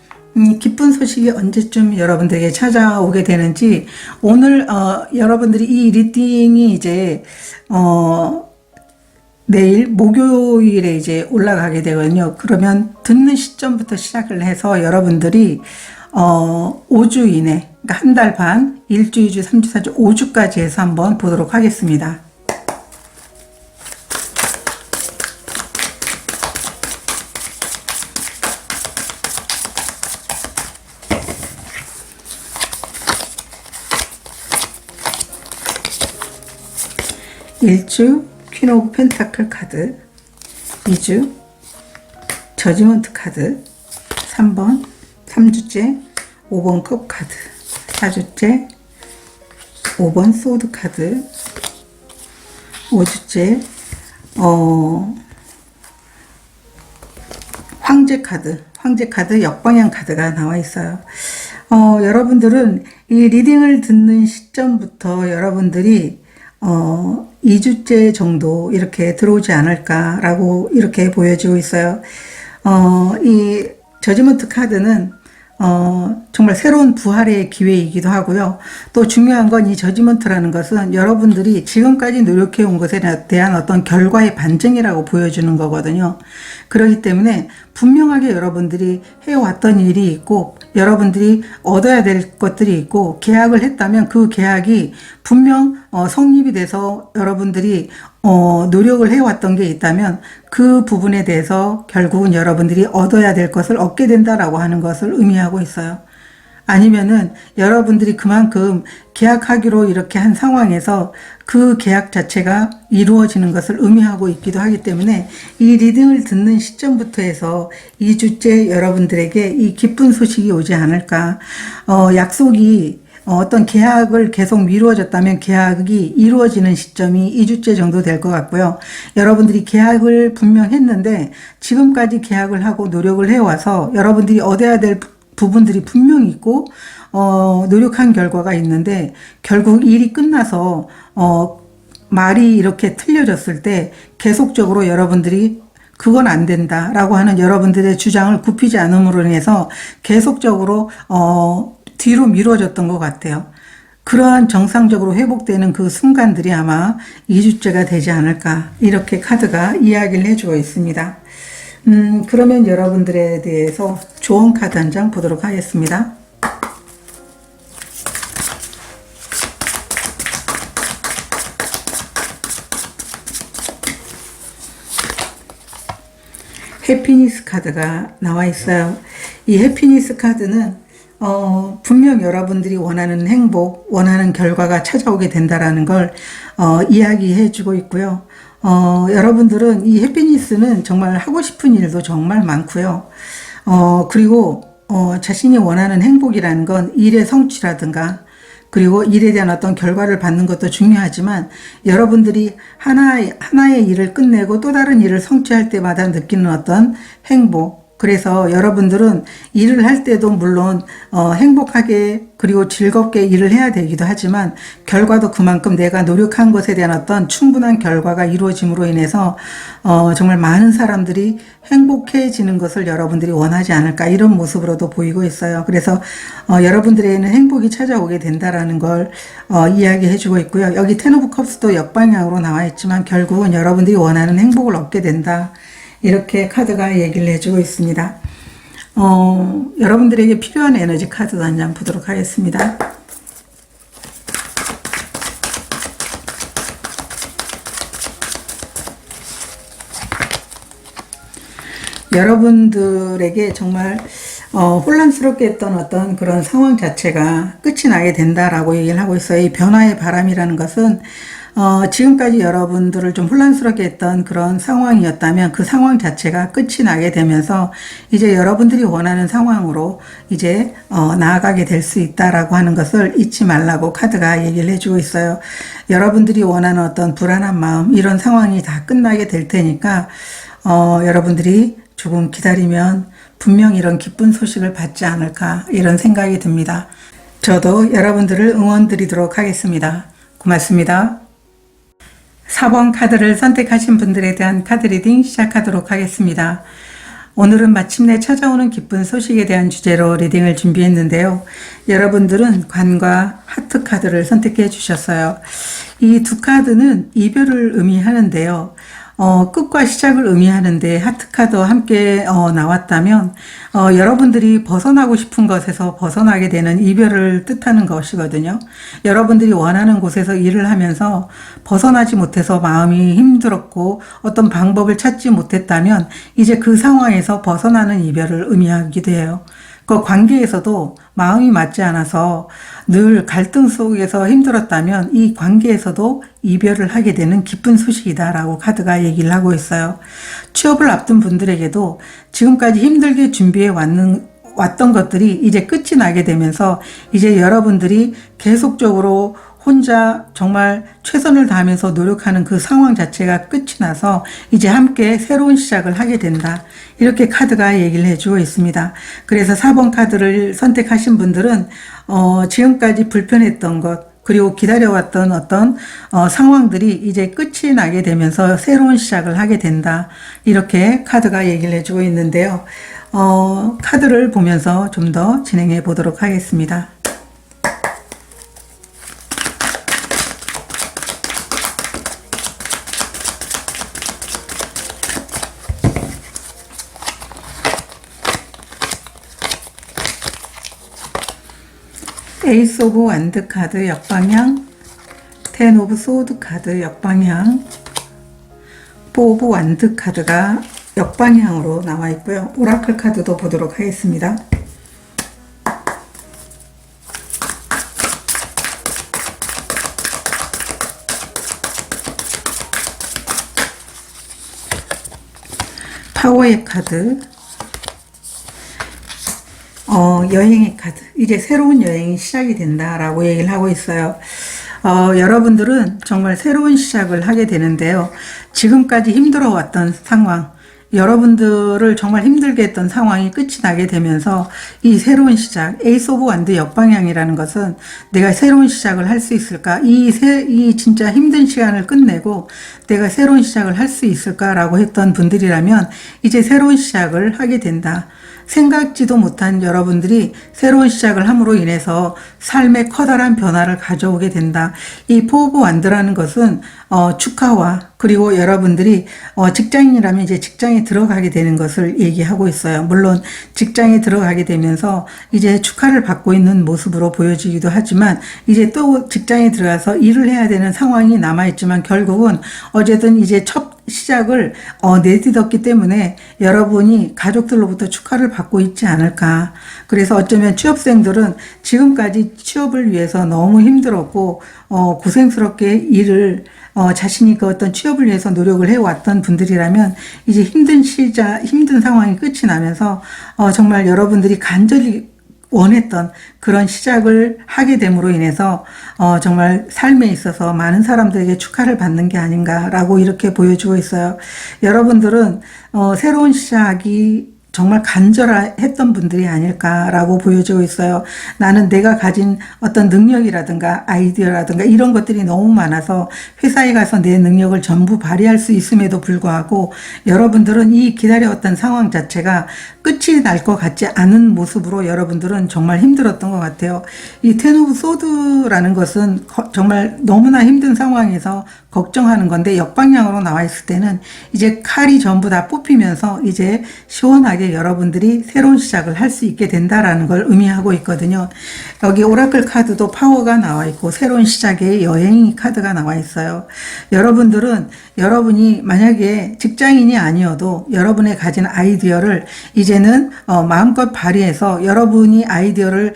A: 기쁜 소식이 언제쯤 여러분들에게 찾아오게 되는지, 오늘 여러분들이 이 리딩이 이제 내일 목요일에 이제 올라가게 되거든요. 그러면 듣는 시점부터 시작을 해서 여러분들이 5주 이내, 그러니까 한 달 반, 1주, 2주, 3주, 4주, 5주까지 해서 한번 보도록 하겠습니다. 일주 퀸 오브 펜타클 카드, 2주 저지먼트 카드, 3번 3주째 5번 컵 카드, 4주째 5번 소드 카드, 5주째 황제 카드 역방향 카드가 나와 있어요. 여러분들은 이 리딩을 듣는 시점부터 여러분들이 2주째 정도 이렇게 들어오지 않을까라고 이렇게 보여지고 있어요. 이 저지먼트 카드는 정말 새로운 부활의 기회이기도 하고요. 또 중요한 건 이 저지먼트라는 것은 여러분들이 지금까지 노력해 온 것에 대한 어떤 결과의 반증이라고 보여주는 거거든요. 그렇기 때문에 분명하게 여러분들이 해왔던 일이 있고 여러분들이 얻어야 될 것들이 있고 계약을 했다면 그 계약이 분명 성립이 돼서 여러분들이 노력을 해왔던 게 있다면 그 부분에 대해서 결국은 여러분들이 얻어야 될 것을 얻게 된다라고 하는 것을 의미하고 있어요. 아니면은 여러분들이 그만큼 계약하기로 이렇게 한 상황에서 그 계약 자체가 이루어지는 것을 의미하고 있기도 하기 때문에 이 리딩을 듣는 시점부터 해서 2주째 여러분들에게 이 기쁜 소식이 오지 않을까. 약속이 어떤 계약을 계속 미루어졌다면 계약이 이루어지는 시점이 2주째 정도 될 것 같고요. 여러분들이 계약을 분명 했는데 지금까지 계약을 하고 노력을 해와서 여러분들이 얻어야 될 부분들이 분명히 있고 노력한 결과가 있는데 결국 일이 끝나서 말이 이렇게 틀려졌을 때 계속적으로 여러분들이 그건 안 된다라고 하는 여러분들의 주장을 굽히지 않음으로 인해서 계속적으로 뒤로 미뤄졌던 것 같아요. 그러한 정상적으로 회복되는 그 순간들이 아마 2주째가 되지 않을까, 이렇게 카드가 이야기를 해주고 있습니다. 그러면 여러분들에 대해서 조언 카드 한 장 보도록 하겠습니다. 해피니스 카드가 나와 있어요. 이 해피니스 카드는 분명 여러분들이 원하는 행복, 원하는 결과가 찾아오게 된다라는 걸 이야기해 주고 있고요. 여러분들은 이 해피니스는 정말 하고 싶은 일도 정말 많고요. 그리고 자신이 원하는 행복이라는 건 일의 성취라든가 그리고 일에 대한 어떤 결과를 받는 것도 중요하지만 여러분들이 하나의 일을 끝내고 또 다른 일을 성취할 때마다 느끼는 어떤 행복, 그래서 여러분들은 일을 할 때도 물론 행복하게 그리고 즐겁게 일을 해야 되기도 하지만 결과도 그만큼 내가 노력한 것에 대한 어떤 충분한 결과가 이루어짐으로 인해서 정말 많은 사람들이 행복해지는 것을 여러분들이 원하지 않을까, 이런 모습으로도 보이고 있어요. 그래서 여러분들에게는 행복이 찾아오게 된다라는 걸 이야기해 주고 있고요. 여기 텐 오브 컵스도 역방향으로 나와 있지만 결국은 여러분들이 원하는 행복을 얻게 된다, 이렇게 카드가 얘기를 해주고 있습니다. 여러분들에게 필요한 에너지 카드도 한 장 보도록 하겠습니다. 여러분들에게 정말 혼란스럽게 했던 어떤 그런 상황 자체가 끝이 나게 된다라고 얘기를 하고 있어요. 이 변화의 바람이라는 것은 지금까지 여러분들을 좀 혼란스럽게 했던 그런 상황이었다면 그 상황 자체가 끝이 나게 되면서 이제 여러분들이 원하는 상황으로 이제 나아가게 될 수 있다라고 하는 것을 잊지 말라고 카드가 얘기를 해주고 있어요. 여러분들이 원하는 어떤 불안한 마음, 이런 상황이 다 끝나게 될 테니까 여러분들이 조금 기다리면 분명 이런 기쁜 소식을 받지 않을까, 이런 생각이 듭니다. 저도 여러분들을 응원드리도록 하겠습니다. 고맙습니다. 4번 카드를 선택하신 분들에 대한 카드 리딩 시작하도록 하겠습니다. 오늘은 마침내 찾아오는 기쁜 소식에 대한 주제로 리딩을 준비했는데요. 여러분들은 관과 하트 카드를 선택해 주셨어요. 이 두 카드는 이별을 의미하는데요. 끝과 시작을 의미하는데 하트 카드와 함께 나왔다면 여러분들이 벗어나고 싶은 것에서 벗어나게 되는 이별을 뜻하는 것이거든요. 여러분들이 원하는 곳에서 일을 하면서 벗어나지 못해서 마음이 힘들었고 어떤 방법을 찾지 못했다면 이제 그 상황에서 벗어나는 이별을 의미하기도 해요. 그 관계에서도 마음이 맞지 않아서 늘 갈등 속에서 힘들었다면 이 관계에서도 이별을 하게 되는 기쁜 소식이다라고 카드가 얘기를 하고 있어요. 취업을 앞둔 분들에게도 지금까지 힘들게 준비해 왔던 것들이 이제 끝이 나게 되면서 이제 여러분들이 계속적으로 혼자 정말 최선을 다하면서 노력하는 그 상황 자체가 끝이 나서 이제 함께 새로운 시작을 하게 된다, 이렇게 카드가 얘기를 해주고 있습니다. 그래서 4번 카드를 선택하신 분들은 지금까지 불편했던 것, 그리고 기다려왔던 어떤 상황들이 이제 끝이 나게 되면서 새로운 시작을 하게 된다, 이렇게 카드가 얘기를 해주고 있는데요. 카드를 보면서 좀 더 진행해 보도록 하겠습니다. 에이스 오브 완드 카드 역방향, 텐 오브 소드 카드 역방향, 4 오브 완드 카드가 역방향으로 나와 있고요. 오라클 카드도 보도록 하겠습니다. 파워의 카드, 여행의 카드, 이제 새로운 여행이 시작이 된다라고 얘기를 하고 있어요. 여러분들은 정말 새로운 시작을 하게 되는데요. 지금까지 힘들어왔던 상황, 여러분들을 정말 힘들게 했던 상황이 끝이 나게 되면서 이 새로운 시작, 에이스 오브 완드 역방향이라는 것은 내가 새로운 시작을 할 수 있을까? 이 진짜 힘든 시간을 끝내고 내가 새로운 시작을 할 수 있을까라고 했던 분들이라면 이제 새로운 시작을 하게 된다. 생각지도 못한 여러분들이 새로운 시작을 함으로 인해서 삶에 커다란 변화를 가져오게 된다. 이 4 오브 완드라는 것은 축하와, 그리고 여러분들이 직장인이라면 이제 직장에 들어가게 되는 것을 얘기하고 있어요. 물론 직장에 들어가게 되면서 이제 축하를 받고 있는 모습으로 보여지기도 하지만 이제 또 직장에 들어가서 일을 해야 되는 상황이 남아있지만 결국은 어쨌든 이제 첫 시작을 내딛었기 때문에 여러분이 가족들로부터 축하를 받고 있지 않을까. 그래서 어쩌면 취업생들은 지금까지 취업을 위해서 너무 힘들었고 고생스럽게 일을 자신이 그 어떤 취업을 위해서 노력을 해왔던 분들이라면 이제 힘든 상황이 끝이 나면서 정말 여러분들이 간절히 원했던 그런 시작을 하게 됨으로 인해서 정말 삶에 있어서 많은 사람들에게 축하를 받는 게 아닌가라고 이렇게 보여주고 있어요. 여러분들은 새로운 시작이 정말 간절했던 분들이 아닐까라고 보여지고 있어요. 나는 내가 가진 어떤 능력이라든가 아이디어라든가 이런 것들이 너무 많아서 회사에 가서 내 능력을 전부 발휘할 수 있음에도 불구하고 여러분들은 이 기다려왔던 상황 자체가 끝이 날 것 같지 않은 모습으로 여러분들은 정말 힘들었던 것 같아요. 이 텐 오브 소드라는 것은 정말 너무나 힘든 상황에서 걱정하는 건데 역방향으로 나와 있을 때는 이제 칼이 전부 다 뽑히면서 이제 시원하게 여러분들이 새로운 시작을 할 수 있게 된다라는 걸 의미하고 있거든요. 여기 오라클 카드도 파워가 나와 있고 새로운 시작의 여행 카드가 나와 있어요. 여러분들은 여러분이 만약에 직장인이 아니어도 여러분의 가진 아이디어를 이제는 마음껏 발휘해서 여러분이 아이디어를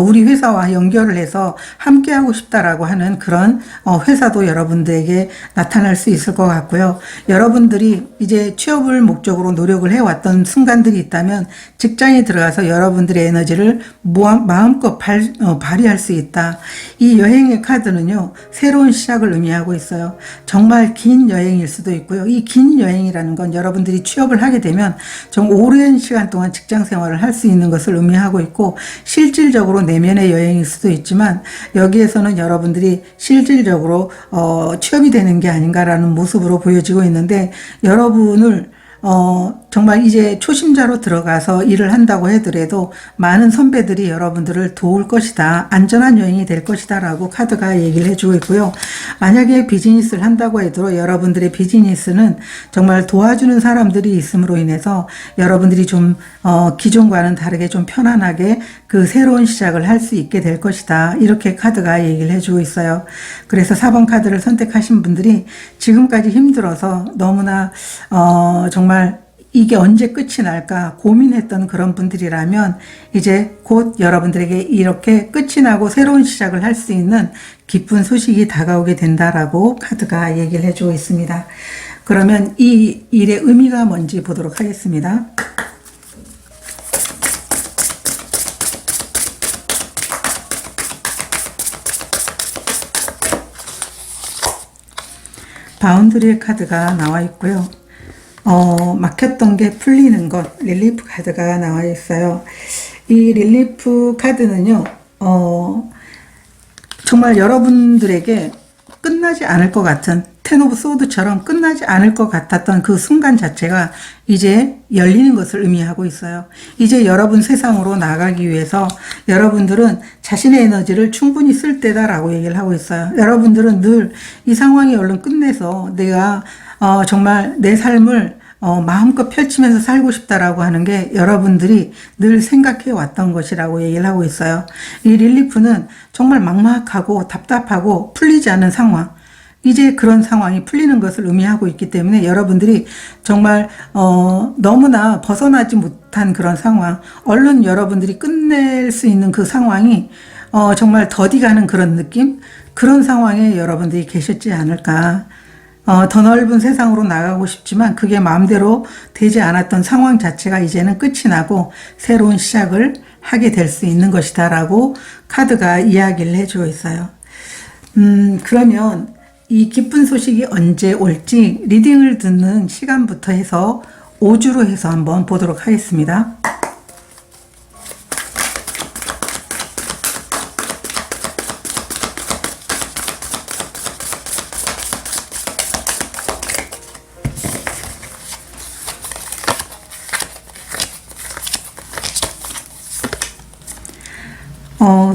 A: 우리 회사와 연결을 해서 함께하고 싶다라고 하는 그런 회사도 여러분들에게 나타날 수 있을 것 같고요. 여러분들이 이제 취업을 목적으로 노력을 해왔던 순간들이 있다면 직장에 들어가서 여러분들의 에너지를 마음껏 발휘할 수 있다. 이 여행의 카드는요, 새로운 시작을 의미하고 있어요. 정말 긴 여행일 수도 있고요. 이 긴 여행이라는 건 여러분들이 취업을 하게 되면 좀 오랜 시간 동안 직장 생활을 할 수 있는 것을 의미하고 있고, 실질적으로 내면의 여행일 수도 있지만 여기에서는 여러분들이 실질적으로 취업이 되는 게 아닌가라는 모습으로 보여지고 있는데, 여러분을 정말 이제 초심자로 들어가서 일을 한다고 하더라도 많은 선배들이 여러분들을 도울 것이다. 안전한 여행이 될 것이다. 라고 카드가 얘기를 해주고 있고요. 만약에 비즈니스를 한다고 해도 여러분들의 비즈니스는 정말 도와주는 사람들이 있음으로 인해서 여러분들이 좀 기존과는 다르게 좀 편안하게 그 새로운 시작을 할 수 있게 될 것이다. 이렇게 카드가 얘기를 해주고 있어요. 그래서 4번 카드를 선택하신 분들이 지금까지 힘들어서 너무나 정말 이게 언제 끝이 날까 고민했던 그런 분들이라면 이제 곧 여러분들에게 이렇게 끝이 나고 새로운 시작을 할 수 있는 기쁜 소식이 다가오게 된다라고 카드가 얘기를 해주고 있습니다. 그러면 이 일의 의미가 뭔지 보도록 하겠습니다. 바운드리의 카드가 나와 있고요. 막혔던 게 풀리는 것, 릴리프 카드가 나와 있어요. 이 릴리프 카드는요, 정말 여러분들에게 끝나지 않을 것 같은 텐 오브 소드처럼 끝나지 않을 것 같았던 그 순간 자체가 이제 열리는 것을 의미하고 있어요. 이제 여러분 세상으로 나가기 위해서 여러분들은 자신의 에너지를 충분히 쓸 때다라고 얘기를 하고 있어요. 여러분들은 늘 이 상황이 얼른 끝내서 내가 정말 내 삶을 마음껏 펼치면서 살고 싶다라고 하는 게 여러분들이 늘 생각해 왔던 것이라고 얘기를 하고 있어요. 이 릴리프는 정말 막막하고 답답하고 풀리지 않은 상황, 이제 그런 상황이 풀리는 것을 의미하고 있기 때문에 여러분들이 정말 너무나 벗어나지 못한 그런 상황, 얼른 여러분들이 끝낼 수 있는 그 상황이 정말 더디가는 그런 느낌, 그런 상황에 여러분들이 계셨지 않을까. 더 넓은 세상으로 나가고 싶지만 그게 마음대로 되지 않았던 상황 자체가 이제는 끝이 나고 새로운 시작을 하게 될 수 있는 것이다 라고 카드가 이야기를 해주고 있어요. 그러면 이 기쁜 소식이 언제 올지 리딩을 듣는 시간부터 해서 5주로 해서 한번 보도록 하겠습니다.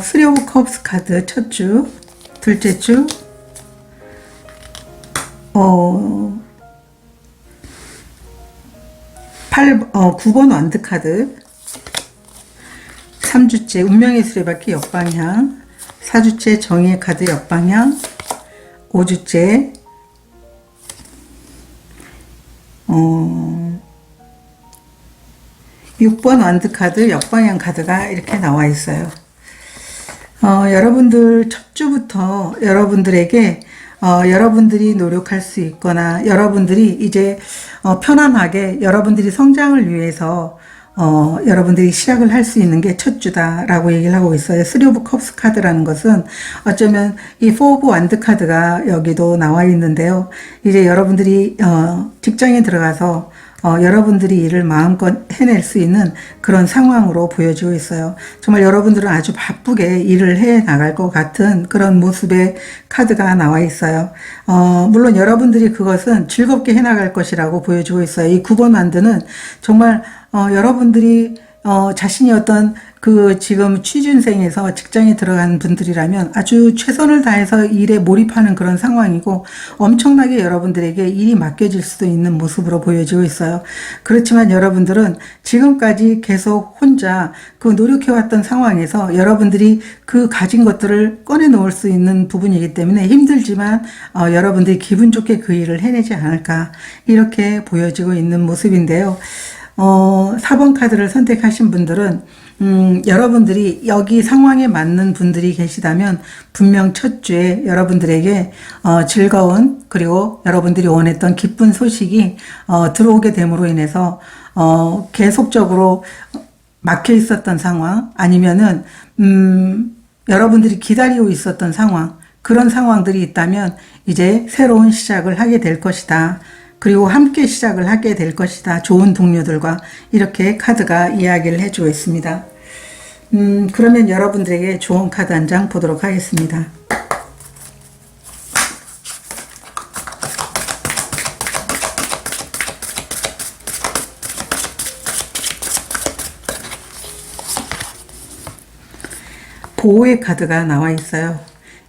A: 쓰리 오브 컵스 카드 첫 주, 둘째 주, 9번 완드 카드, 3주째 운명의 수레바퀴 역방향, 4주째 정의의 카드 역방향, 5주째 6번 완드 카드 역방향 카드가 이렇게 나와 있어요. 여러분들 첫 주부터 여러분들에게 여러분들이 노력할 수 있거나 여러분들이 이제 편안하게 여러분들이 성장을 위해서 여러분들이 시작을 할 수 있는 게 첫 주다라고 얘기를 하고 있어요. 쓰리 오브 컵스 카드라는 것은 어쩌면 이 포 오브 완드 카드가 여기도 나와 있는데요. 이제 여러분들이 직장에 들어가서 여러분들이 일을 마음껏 해낼 수 있는 그런 상황으로 보여지고 있어요. 정말 여러분들은 아주 바쁘게 일을 해 나갈 것 같은 그런 모습의 카드가 나와 있어요. 물론 여러분들이 그것은 즐겁게 해 나갈 것이라고 보여지고 있어요. 이 9번 완드는 정말 여러분들이 자신이 어떤 지금 취준생에서 직장에 들어간 분들이라면 아주 최선을 다해서 일에 몰입하는 그런 상황이고 엄청나게 여러분들에게 일이 맡겨질 수도 있는 모습으로 보여지고 있어요. 그렇지만 여러분들은 지금까지 계속 혼자 노력해왔던 상황에서 여러분들이 가진 것들을 꺼내놓을 수 있는 부분이기 때문에 힘들지만 여러분들이 기분 좋게 그 일을 해내지 않을까 이렇게 보여지고 있는 모습인데요. 4번 카드를 선택하신 분들은 여러분들이 여기 상황에 맞는 분들이 계시다면 분명 첫 주에 여러분들에게 즐거운 그리고 여러분들이 원했던 기쁜 소식이 들어오게 됨으로 인해서 계속적으로 막혀 있었던 상황 아니면은 여러분들이 기다리고 있었던 상황 그런 상황들이 있다면 이제 새로운 시작을 하게 될 것이다. 그리고 함께 시작을 하게 될 것이다. 좋은 동료들과 이렇게 카드가 이야기를 해주고 있습니다. 그러면 여러분들에게 좋은 카드 한 장 보도록 하겠습니다. 보호의 카드가 나와 있어요.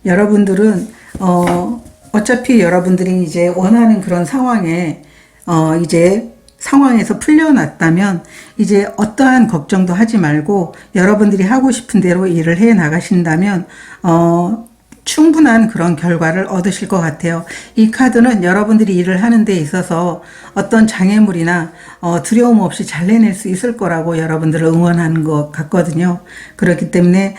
A: 여러분들은 어차피 여러분들이 이제 원하는 그런 상황에 이제 상황에서 풀려났다면 이제 어떠한 걱정도 하지 말고 여러분들이 하고 싶은 대로 일을 해 나가신다면 충분한 그런 결과를 얻으실 것 같아요. 이 카드는 여러분들이 일을 하는 데 있어서 어떤 장애물이나 두려움 없이 잘 해낼 수 있을 거라고 여러분들을 응원하는 것 같거든요. 그렇기 때문에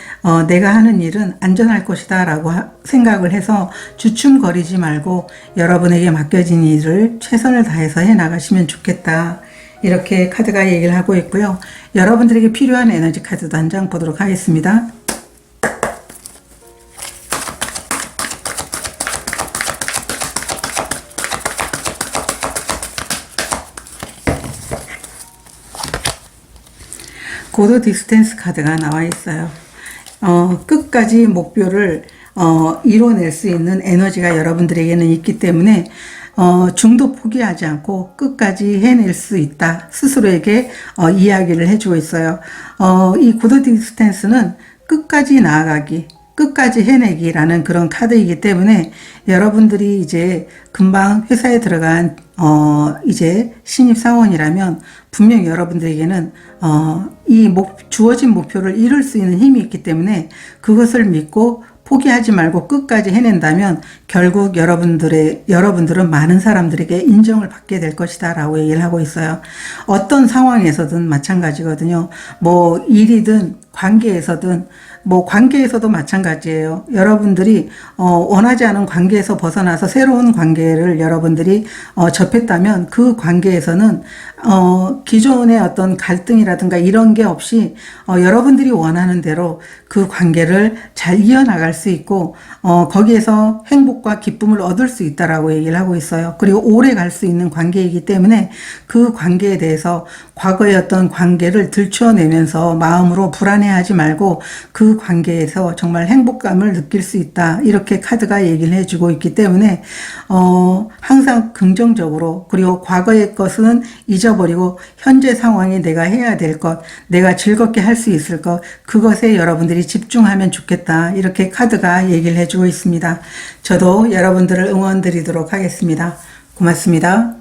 A: 내가 하는 일은 안전할 것이다 라고 생각을 해서 주춤거리지 말고 여러분에게 맡겨진 일을 최선을 다해서 해 나가시면 좋겠다. 이렇게 카드가 얘기를 하고 있고요. 여러분들에게 필요한 에너지 카드도 한 장 보도록 하겠습니다. 고도 디스텐스 카드가 나와 있어요. 끝까지 목표를 이뤄낼 수 있는 에너지가 여러분들에게는 있기 때문에 중도 포기하지 않고 끝까지 해낼 수 있다. 스스로에게 이야기를 해주고 있어요. 이 고도 디스텐스는 끝까지 나아가기, 끝까지 해내기라는 그런 카드이기 때문에 여러분들이 이제 금방 회사에 들어간 이제 신입사원이라면 분명히 여러분들에게는 주어진 목표를 이룰 수 있는 힘이 있기 때문에 그것을 믿고 포기하지 말고 끝까지 해낸다면 결국 여러분들은 많은 사람들에게 인정을 받게 될 것이다 라고 얘기를 하고 있어요. 어떤 상황에서든 마찬가지거든요. 뭐 일이든 관계에서든 관계에서도 마찬가지예요. 여러분들이 원하지 않은 관계에서 벗어나서 새로운 관계를 여러분들이 접했다면 그 관계에서는 기존의 어떤 갈등이라든가 이런 게 없이 여러분들이 원하는 대로 그 관계를 잘 이어나갈 수 있고 거기에서 행복과 기쁨을 얻을 수 있다라고 얘기를 하고 있어요. 그리고 오래 갈 수 있는 관계이기 때문에 그 관계에 대해서 과거의 어떤 관계를 들추어내면서 마음으로 불안해하지 말고 그 관계에서 정말 행복감을 느낄 수 있다. 이렇게 카드가 얘기를 해주고 있기 때문에 항상 긍정적으로 그리고 과거의 것은 잊어버리고 현재 상황에 내가 해야 될 것, 내가 즐겁게 할 수 있을 것, 그것에 여러분들이 집중하면 좋겠다. 이렇게 카드가 얘기를 해주고 있습니다. 저도 여러분들을 응원드리도록 하겠습니다. 고맙습니다.